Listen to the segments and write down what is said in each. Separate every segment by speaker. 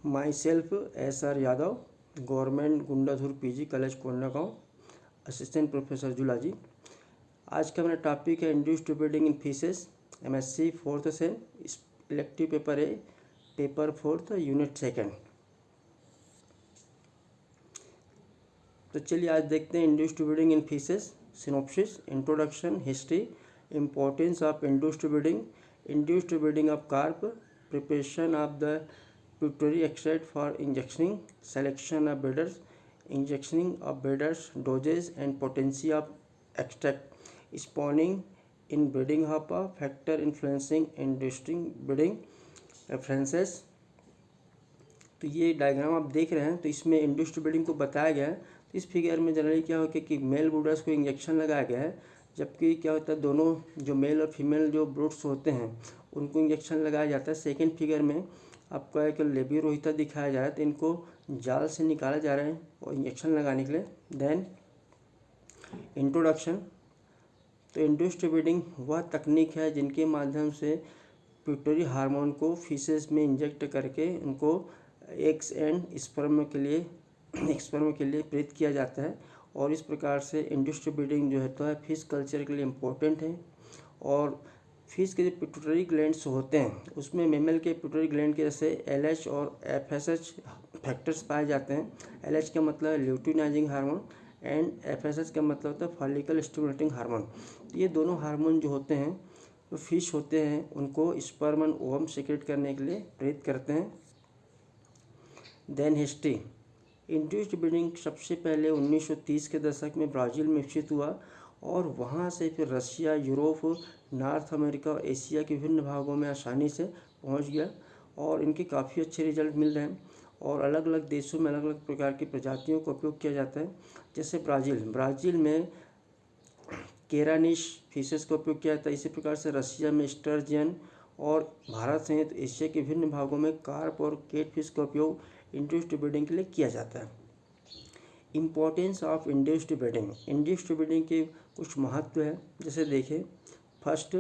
Speaker 1: माई self SR Yadav, government Gundadhur PG college Kondagaon, assistant professor zoology. आज का मेरा टॉपिक है induced breeding in fishes, MSc 4th sem, elective paper A, paper 4th, unit 2। तो चलिए आज देखते हैं induced breeding in fishes. Synopsis, introduction, history, importance of induced breeding of carp, preparation of the pituitary extract for injectioning, selection of breeders, injectioning of breeders, dosage and potency of extract, spawning in breeding of a factor influencing inducing breeding preferences। तो ये diagram आप देख रहे हैं, तो इसमें induced breeding को बताया गया है। तो इस फिगर में जनरली क्या होगा कि मेल ब्रूडर्स को इंजेक्शन लगाया गया है, जबकि क्या होता है दोनों जो मेल और फीमेल जो ब्रूड्स होते हैं उनको इंजेक्शन लगाया जाता है। सेकेंड फिगर में आपको एक लेबियोरोहिता दिखाया जा रहा है, तो इनको जाल से निकाला जा रहा है और इंजेक्शन लगाने के लिए। देन इंट्रोडक्शन, तो इंड्यूस्ड ब्रीडिंग वह तकनीक है जिनके माध्यम से पिट्यूटरी हार्मोन को फिशेस में इंजेक्ट करके उनको एग्स एंड स्पर्म के लिए प्रेरित किया जाता है। और इस प्रकार से इंड्यूस्ड ब्रीडिंग जो है तो है फिश कल्चर के लिए इम्पोर्टेंट है। और फिश के जो पिट्यूटरी ग्लैंड्स होते हैं उसमें मेमल के पिट्यूटरी ग्लैंड के जैसे LH और FSH फैक्टर्स पाए जाते हैं। LH का मतलब है ल्यूटिनाइजिंग हार्मोन एंड FSH का मतलब होता है फॉलिकल स्टिमुलेटिंग हार्मोन। तो ये दोनों हार्मोन जो होते हैं तो फिश होते हैं उनको स्पर्म एंड ओवम सेक्रेट करने के लिए प्रेरित करते हैं। देन हिस्ट्री, इंड्यूस्ड ब्रीडिंग सबसे पहले 1930 के दशक में ब्राज़ील में विकसित हुआ और वहाँ से फिर रशिया, यूरोप, नॉर्थ अमेरिका और एशिया के विभिन्न भागों में आसानी से पहुँच गया और इनके काफ़ी अच्छे रिजल्ट मिल रहे हैं। और अलग अलग देशों में अलग अलग प्रकार की प्रजातियों का उपयोग किया जाता है। जैसे ब्राज़ील में केरानिश फिशेस का उपयोग किया जाता है। इसी प्रकार से रशिया में स्टर्जियन और भारत सहित एशिया के विभिन्न भागों में कार्प और केट फिश का उपयोग इंड्यूस्ड ब्रीडिंग के लिए किया जाता है। इम्पोर्टेंस ऑफ इंड्यूस्ड ब्रीडिंग के कुछ महत्व है। जैसे देखें, फर्स्ट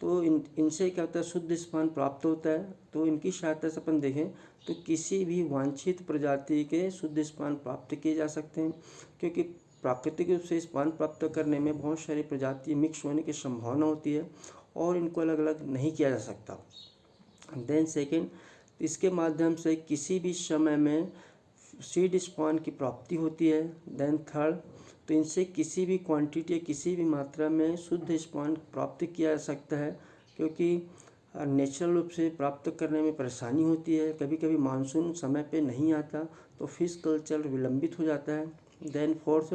Speaker 1: तो इनसे क्या होता है शुद्ध स्पर्म प्राप्त होता है। तो इनकी सहायता से अपन देखें तो किसी भी वांछित प्रजाति के शुद्ध स्पर्म प्राप्त किए जा सकते हैं, क्योंकि प्राकृतिक रूप से स्पर्म प्राप्त करने में बहुत सारी प्रजाति मिक्स होने की संभावना होती है और इनको अलग अलग नहीं किया जा सकता। देन सेकेंड, इसके माध्यम से किसी भी समय में सीड स्पॉन की प्राप्ति होती है। देन थर्ड, तो इनसे किसी भी क्वांटिटी या किसी भी मात्रा में शुद्ध स्पॉन प्राप्त किया जा सकता है, क्योंकि नेचुरल रूप से प्राप्त करने में परेशानी होती है। कभी कभी मानसून समय पे नहीं आता तो फिश कल्चर विलंबित हो जाता है। देन फोर्थ,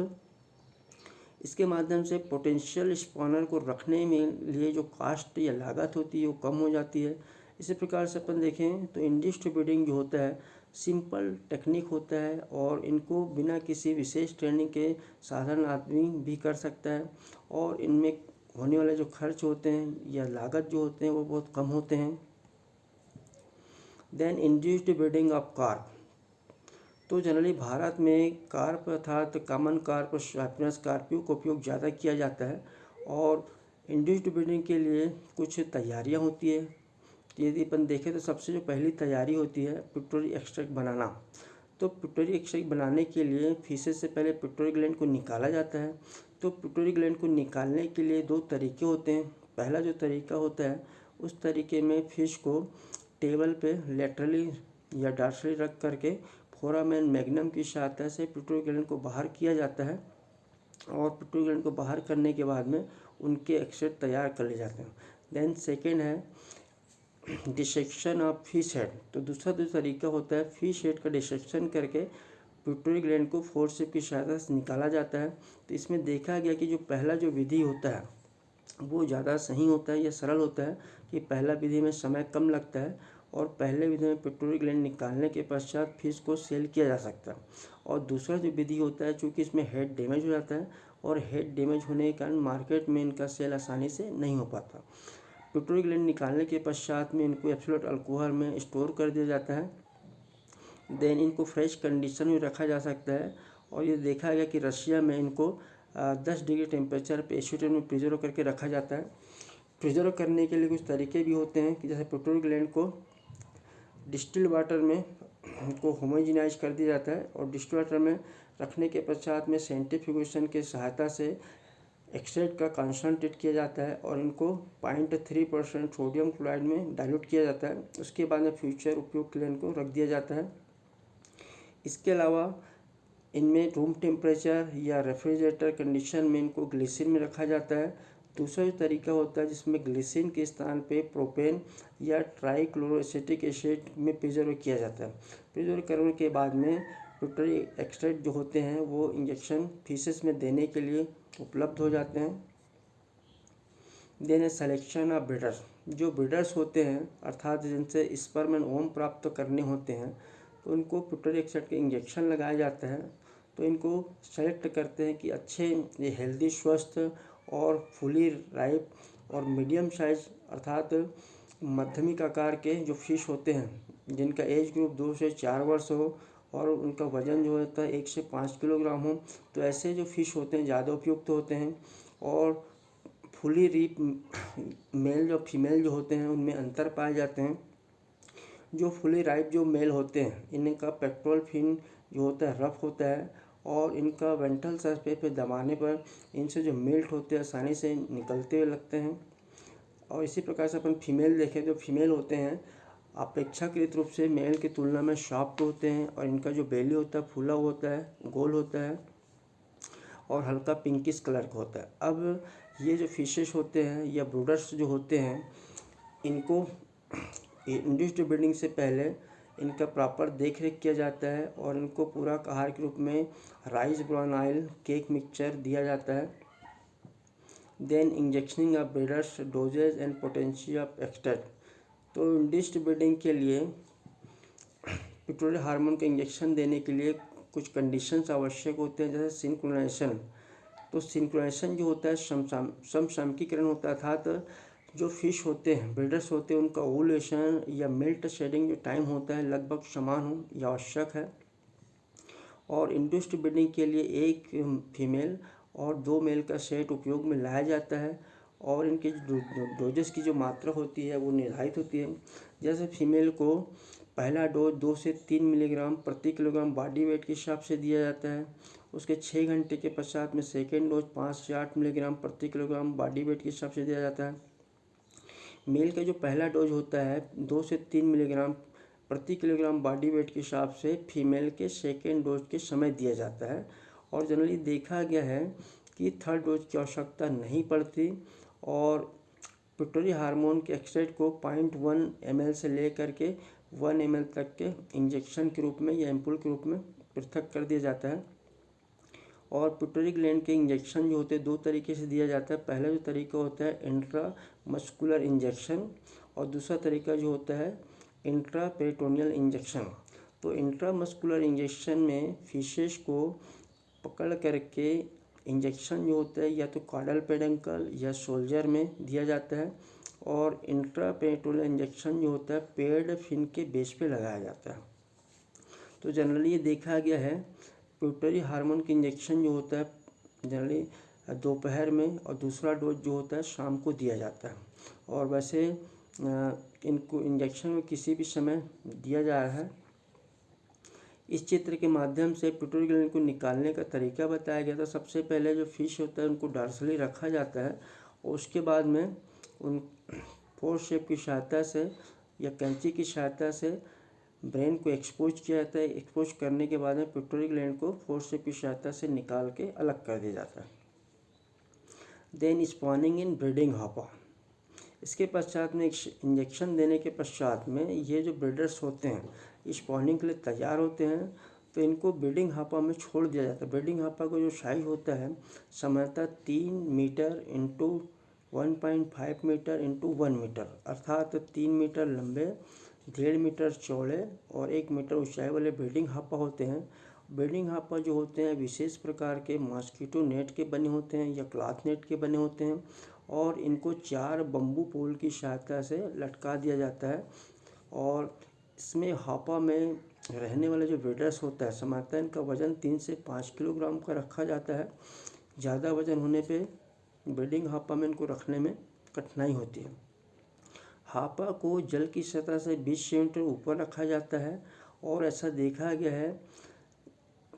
Speaker 1: इसके माध्यम से पोटेंशियल स्पॉनर को रखने में लिए जो कास्ट या लागत होती है वो कम हो जाती है। इसी प्रकार से अपन देखें तो इंड्यूस्ड ब्रीडिंग जो होता है सिंपल टेक्निक होता है और इनको बिना किसी विशेष ट्रेनिंग के साधारण आदमी भी कर सकता है और इनमें होने वाले जो खर्च होते हैं या लागत जो होते हैं वो बहुत कम होते हैं। Then induced breeding of carp, तो जनरली भारत में कार्प अर्थात कॉमन कार्प, साइप्रस कार्पियो का उपयोग ज़्यादा किया जाता है और इंड्यूस्ड ब्रीडिंग के लिए कुछ तैयारियां होती है। यदि अपन देखें तो सबसे जो पहली तैयारी होती है पिट्यूटरी एक्सट्रैक्ट बनाना। तो पिट्यूटरी एक्सट्रैक्ट बनाने के लिए फिशेस से पहले पिट्यूटरी ग्लैंड को निकाला जाता है। तो पिट्यूटरी ग्लैंड को निकालने के लिए दो तरीके होते हैं। पहला जो तरीका होता है उस तरीके में फिश को टेबल पे लेटरली या डॉर्सली रख करके फोरामेन मैग्नम की सहायता से पिट्यूटरी ग्लैंड को बाहर किया जाता है और पिट्यूटरी ग्लैंड को बाहर करने के बाद में उनके एक्सट्रैक्ट तैयार कर लिए जाते हैं। देन सेकेंड है डिसेक्शन ऑफ फिश हेड। तो दूसरा जो तरीका होता है फिश हेड का डिसेक्शन करके पिट्यूटरी ग्लैंड को फोर्सेप की सहायता से निकाला जाता है। तो इसमें देखा गया कि जो पहला जो विधि होता है वो ज़्यादा सही होता है या सरल होता है कि पहला विधि में समय कम लगता है और पहले विधि में पिट्यूटरी ग्लैंड निकालने के पश्चात फिश को सेल किया जा सकता है। और दूसरा जो विधि होता है चूँकि इसमें हेड डैमेज हो जाता है और हेड डैमेज होने के कारण मार्केट में इनका सेल आसानी से नहीं हो पाता। पिट्यूटरी ग्लैंड निकालने के पश्चात में इनको एब्सोल्यूट अल्कोहल में स्टोर कर दिया जाता है। देन इनको फ्रेश कंडीशन में रखा जा सकता है और ये देखा गया कि रशिया में इनको 10 डिग्री टेम्परेचर पे एसीटेट में प्रिजर्व करके रखा जाता है। प्रिजर्व करने के लिए कुछ तरीके भी होते हैं कि जैसे पिट्यूटरी ग्लैंड को डिस्टिल्ड वाटर में को होमोजेनाइज कर दिया जाता है और डिस्टिलेटर में रखने के पश्चात में सेंट्रीफ्यूगेशन की सहायता से एक्सट्रैक्ट का कंसनट्रेट किया जाता है और इनको 0.3% सोडियम क्लोराइड में डाइल्यूट किया जाता है। उसके बाद में फ्यूचर उपयोग के लिए इनको रख दिया जाता है। इसके अलावा इनमें रूम टेम्परेचर या रेफ्रिजरेटर कंडीशन में इनको ग्लिसरीन में रखा जाता है। दूसरा जो तरीका होता है जिसमें ग्लिसरीन के स्थान पे प्रोपेन या ट्राइक्लोरोएसिटिक एसिड में प्रिजर्व किया जाता है। प्रिजर्व करने के बाद में पिट्यूटरी एक्सट्रैक्ट जो होते हैं वो इंजेक्शन फीसेस में देने के लिए उपलब्ध हो जाते हैं। देन सिलेक्शन ऑफ ब्रीडर्स, जो ब्रीडर्स होते हैं अर्थात जिनसे स्पर्म एंड ओम प्राप्त करने होते हैं तो उनको पिट्यूटरी एक्सट्रैक्ट के इंजेक्शन लगाया जाता है। तो इनको सेलेक्ट करते हैं कि अच्छे ये हेल्दी स्वस्थ और फुली राइप और मीडियम साइज अर्थात मध्यमिक आकार के जो फिश होते हैं जिनका एज ग्रुप 2 से 4 वर्ष हो और उनका वज़न जो होता है 1 से 5 किलोग्राम हो, तो ऐसे जो फिश होते हैं ज़्यादा उपयुक्त होते हैं। और फुली रिप मेल और फीमेल जो होते हैं उनमें अंतर पाए जाते हैं। जो फुली राइप जो मेल होते हैं इनका पेक्टोरल फिन जो होता है रफ होता है और इनका वेंट्रल सरफेस पे दबाने पर इनसे जो मिल्ट होते हैं आसानी से निकलते हुए लगते हैं। और इसी प्रकार से अपन फीमेल देखें तो फीमेल होते हैं अपेक्षाकृत रूप से मेल की तुलना में सॉफ्ट होते हैं और इनका जो बेली होता है फूला होता है, गोल होता है और हल्का पिंकिश कलर का होता है। अब ये जो फिशेस होते हैं या ब्रूडर्स जो होते हैं इनको इंड्यूस्ड ब्रीडिंग से पहले इनका प्रॉपर देख रेख किया जाता है और इनको पूरा आहार के रूप में rice brown oil cake mixture दिया जाता है। Then injectioning of breeders dosages and potential of extract, तो इंड्यूस्ड ब्रीडिंग के लिए पिट्यूटरी हार्मोन का इंजेक्शन देने के लिए कुछ कंडीशंस आवश्यक होते हैं जैसे सिंक्रोनाइजेशन। तो सिंक्रोनाइजेशन जो होता है समसामयिकीकरण होता है अर्थात जो फिश होते हैं ब्रीडर्स होते हैं उनका ओवुलेशन या मिल्ट शेडिंग जो टाइम होता है लगभग समान हो यह आवश्यक है। और इंड्यूस्ड ब्रीडिंग के लिए एक फीमेल और 2 मेल का सेट उपयोग में लाया जाता है और इनके डोजेस की जो मात्रा होती है वो निर्धारित होती है। जैसे फीमेल को पहला डोज 2 से 3 मिलीग्राम प्रति किलोग्राम बॉडी वेट के हिसाब से दिया जाता है। उसके 6 घंटे के पश्चात में सेकेंड डोज 5 से 8 मिलीग्राम प्रति किलोग्राम बॉडी वेट के हिसाब से दिया जाता है। मेल का जो पहला डोज होता है 2 से 3 मिलीग्राम प्रति किलोग्राम बॉडी वेट के हिसाब से फीमेल के सेकेंड डोज के समय दिया जाता है। और जनरली देखा गया है कि थर्ड डोज की आवश्यकता नहीं पड़ती और पिट्यूटरी हार्मोन के एक्सट्रैक्ट को 0.1 ml से लेकर के 1 ml तक के इंजेक्शन के रूप में या एम्पुल के रूप में पृथक कर दिया जाता है। और पिट्यूटरी ग्लैंड के इंजेक्शन जो होते हैं 2 तरीके से दिया जाता है। पहला जो तरीका होता है इंट्रा मस्कुलर इंजेक्शन और दूसरा तरीका जो होता है इंट्रा पेरिटोनियल इंजेक्शन। तो इंट्रा मस्कुलर इंजेक्शन में फिशेस को पकड़ करके इंजेक्शन जो होता है या तो कॉर्डल पेडंकल या शोल्डर में दिया जाता है और इंट्रा पेरिटोनियल इंजेक्शन जो होता है पेड फिन के बेस पे लगाया जाता है। तो जनरली ये देखा गया है पिट्यूटरी हार्मोन के इंजेक्शन जो होता है जनरली दोपहर में और दूसरा डोज जो होता है शाम को दिया जाता है। और वैसे इनको इंजेक्शन में किसी भी समय दिया जा रहा है। इस चित्र के माध्यम से पिट्यूटरी ग्लैंड को निकालने का तरीका बताया गया था। सबसे पहले जो फिश होता है उनको डॉर्सली रखा जाता है और उसके बाद में उन फोर्स शेप की सहायता से या कैंची की सहायता से ब्रेन को एक्सपोज किया जाता है। एक्सपोज करने के बाद में पिट्यूटरी ग्लैंड को फोर्स शेप की सहायता से निकाल के अलग कर दिया जाता है। Then spawning in breeding hopper, इसके पश्चात में इंजेक्शन देने के पश्चात में ये जो ब्रीडर्स होते हैं स्पॉनिंग के लिए तैयार होते हैं तो इनको ब्रीडिंग हापा में छोड़ दिया जाता है। ब्रीडिंग हापा का जो साइज होता है सामान्यतः 3 metre into 1.5 metre into 1 metre अर्थात 3 मीटर लंबे 1.5 मीटर चौड़े और 1 मीटर ऊंचाई वाले ब्रीडिंग हापा होते हैं। ब्रीडिंग हापा जो होते हैं विशेष प्रकार के मॉस्किटो नेट के बने होते हैं या क्लॉथ नेट के बने होते हैं और इनको 4 बम्बू पोल की सहायता से लटका दिया जाता है। और इसमें हापा में रहने वाले जो ब्रीडर्स होता है सामान्यतः इनका वज़न 3 से 5 किलोग्राम का रखा जाता है। ज़्यादा वज़न होने पे ब्रीडिंग हापा में इनको रखने में कठिनाई होती है। हापा को जल की सतह से 20 सेंटीमीटर ऊपर रखा जाता है और ऐसा देखा गया है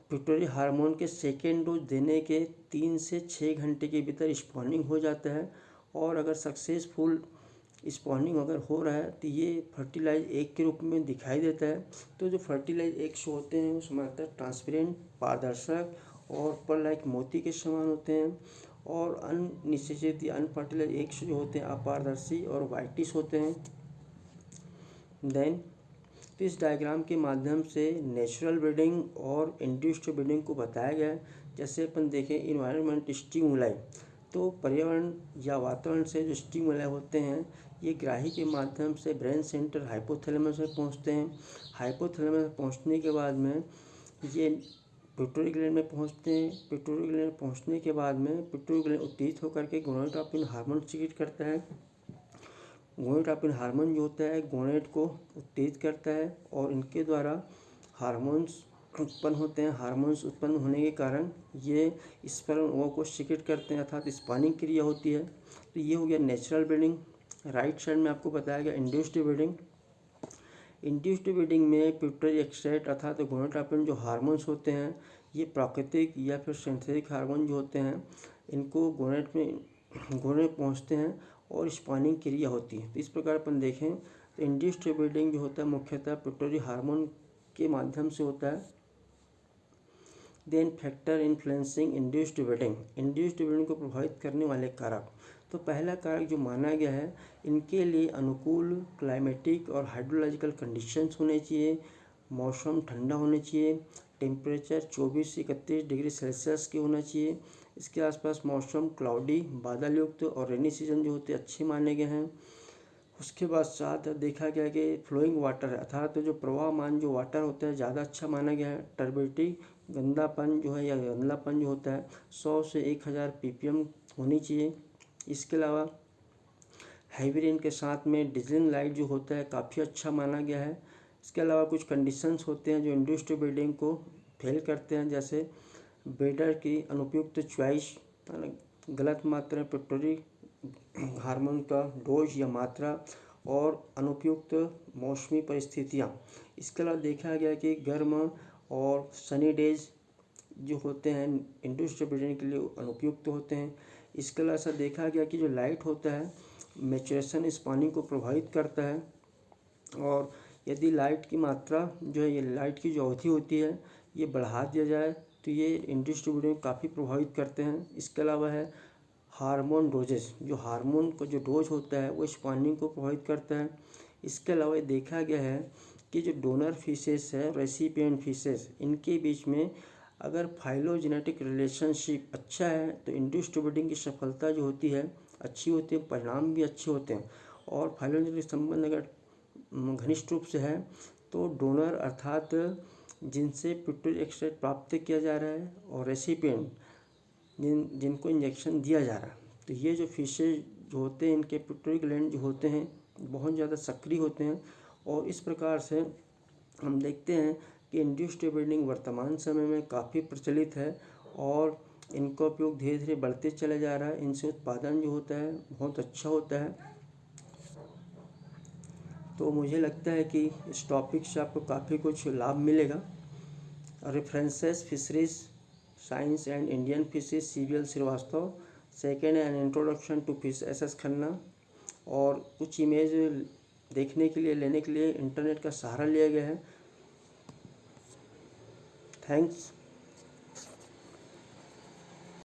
Speaker 1: पिट्यूटरी हार्मोन के सेकेंड डोज देने के 3 से 6 घंटे के भीतर स्पॉनिंग हो जाता है। और अगर सक्सेसफुल स्पॉनिंग अगर हो रहा है तो ये फर्टिलाइज एग के रूप में दिखाई देता है। तो जो फर्टिलाइज एग्स होते हैं वो सामान्यतः ट्रांसपेरेंट, पारदर्शक और पर लाइक मोती के समान होते हैं। और अननिश्चित या अनफर्टिलाइज एग्स जो होते हैं अपारदर्शी और वाइटिश होते हैं। देन तो इस डायग्राम के माध्यम से नेचुरल ब्रीडिंग और इंड्यूस्ड ब्रीडिंग को बताया गया है। जैसे अपन देखें इन्वायरमेंट स्टिमुलाई, तो पर्यावरण या वातावरण से जो स्टिमुलाई होते हैं ये ग्राही के माध्यम से ब्रेन सेंटर हाइपोथैलेमस में पहुंचते हैं। हाइपोथैलेमस में पहुंचने के बाद में ये पिट्यूटरी ग्लैंड में पहुंचते हैं। पिट्यूटरी ग्लैंड में पहुंचने के बाद में पिट्यूटरी ग्लैंड उत्तेजित होकर के गोनाडोट्रोपिन हार्मोन सीक्रेट करता है। गोनाडोट्रोपिन हार्मोन जो होता है गोनेड को उत्तेजित करता है और इनके द्वारा हार्मोन्स उत्पन्न होते हैं। हार्मोन्स उत्पन्न होने के कारण ये स्पर्म ओव को सीक्रेट करते हैं अर्थात स्पॉनिंग क्रिया होती है। तो ये हो गया नेचुरल ब्रीडिंग। राइट साइड में आपको बताया गया इंड्यूस्ड ब्रीडिंग। इंड्यूस्ड ब्रीडिंग में पिट्यूटरी एक्सट्रैक्ट अर्थात गोनाडोट्रोपिन जो हार्मोन्स होते हैं ये प्राकृतिक या फिर सिंथेटिक हार्मोन जो होते हैं इनको गोनेड में पहुँचते हैं और स्पॉनिंग क्रिया होती है। तो इस प्रकार अपन देखें तो इंड्यूस्ड ब्रीडिंग जो होता है मुख्यतः पिट्यूटरी हार्मोन के माध्यम से होता है। Then factor influencing induced breeding, induced breeding को प्रभावित करने वाले कारक। तो पहला कारक जो माना गया है इनके लिए अनुकूल क्लाइमेटिक और हाइड्रोलॉजिकल कंडीशंस होने चाहिए। मौसम ठंडा होना चाहिए, टेम्परेचर 24 से 31 डिग्री सेल्सियस के होना चाहिए। इसके आसपास मौसम क्लाउडी, बादल युक्त और रेनी सीजन जो होते हैं अच्छे माने गए हैं। उसके बाद साथ देखा गया कि फ्लोइंग वाटर है अर्थात तो जो प्रवाहमान जो वाटर होता है ज़्यादा अच्छा माना गया है। टर्बिडिटी गंदापन जो है या गंदापन जो होता है 100 से 1000 ppm होनी चाहिए। इसके अलावा हैवी रेन के साथ में डिजलिंग लाइट जो होता है काफ़ी अच्छा माना गया है। इसके अलावा कुछ कंडीशंस होते हैं जो इंड्यूस्ड ब्रीडिंग को फेल करते हैं, जैसे ब्रीडर की अनुपयुक्त चॉइस, गलत मात्रा पिट्यूटरी हार्मोन का डोज या मात्रा और अनुपयुक्त मौसमी परिस्थितियाँ। इसके अलावा देखा गया कि गर्म और सनी डेज जो होते हैं इंड्यूस्ड ब्रीडिंग के लिए अनुपयुक्त होते हैं। इसके अलावा ऐसा देखा गया कि जो लाइट होता है मैचुरेशन स्पॉनिंग को प्रभावित करता है और यदि लाइट की मात्रा जो है ये लाइट की जो अवधि होती है ये बढ़ा दिया जाए तो ये इंड्यूस्ड ब्रीडिंग काफ़ी प्रभावित करते हैं। इसके अलावा है हार्मोन डोजेस, जो हार्मोन का जो डोज होता है वो स्पॉनिंग को प्रभावित करता है। इसके अलावा देखा गया है कि जो डोनर फिशेस है रेसिपिएंट फिशेस इनके बीच में अगर फाइलोजेनेटिक रिलेशनशिप अच्छा है तो इंड्यूस्ड ब्रीडिंग की सफलता जो होती है अच्छी होती है, परिणाम भी अच्छे होते हैं। और फाइलोजेनेटिक संबंध अगर घनिष्ठ रूप से है तो डोनर अर्थात जिनसे पिट्यूटरी एक्सट्रैक्ट प्राप्त किया जा रहा है और रेसिपिएंट जिनको इंजेक्शन दिया जा रहा है, तो ये जो फिशेज जो होते हैं इनके पिट्यूटरी ग्लैंड जो होते हैं बहुत ज़्यादा सक्रिय होते हैं। और इस प्रकार से हम देखते हैं कि इंड्यूस्ड ब्रीडिंग वर्तमान समय में काफ़ी प्रचलित है और इनका उपयोग धीरे धीरे बढ़ते चला जा रहा है। इनसे उत्पादन जो होता है बहुत अच्छा होता है। तो मुझे लगता है कि इस टॉपिक से आपको काफ़ी कुछ लाभ मिलेगा। References fisheries science and Indian fishes CVL Srivastava, second an introduction to fish SS Khanna. और कुछ इमेज देखने के लिए लेने के लिए इंटरनेट का सहारा लिया गया है। थैंक्स।